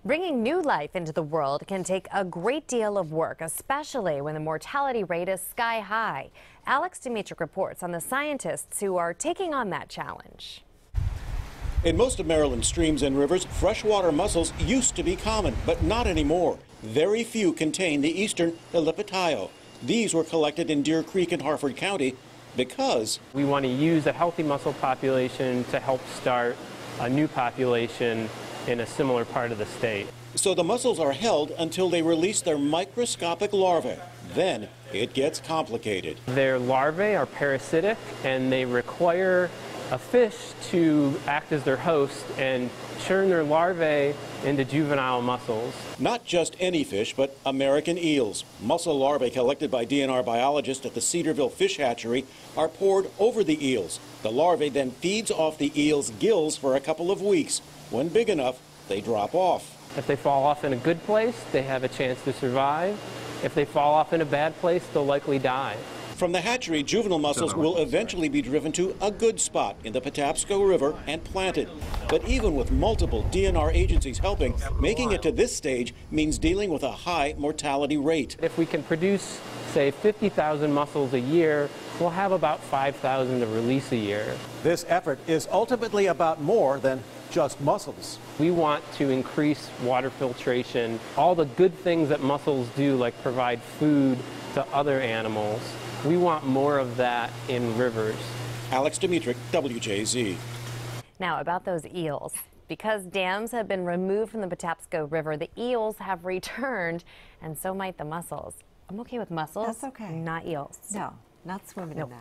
Bringing new life into the world can take a great deal of work, especially when the mortality rate is sky high. Alex Dimitric reports on the scientists who are taking on that challenge. In most of Maryland's streams and rivers, freshwater mussels used to be common, but not anymore. Very few contain the eastern Ellipitio. These were collected in Deer Creek in Harford County because we want to use a healthy mussel population to help start a new population in a similar part of the state. So the mussels are held until they release their microscopic larvae. Then it gets complicated. Their larvae are parasitic and they require a fish to act as their host and turn their larvae into juvenile mussels. Not just any fish, but American eels. Mussel larvae collected by DNR biologists at the Cedarville Fish Hatchery are poured over the eels. The larvae then feeds off the eel's gills for a couple of weeks. When big enough, they drop off. If they fall off in a good place, they have a chance to survive. If they fall off in a bad place, they'll likely die. From the hatchery, juvenile mussels will eventually be driven to a good spot in the Patapsco River and planted. But even with multiple DNR agencies helping, making it to this stage means dealing with a high mortality rate. If we can produce, say, 50,000 mussels a year, we'll have about 5,000 to release a year. This effort is ultimately about more than just mussels. We want to increase water filtration, all the good things that mussels do, like provide food to other animals. We want more of that in rivers. Alex Dimitric, WJZ. Now about those eels. Because dams have been removed from the Patapsco River, the eels have returned, and so might the mussels. I'm okay with mussels. That's okay. Not eels. No, not swimming in that.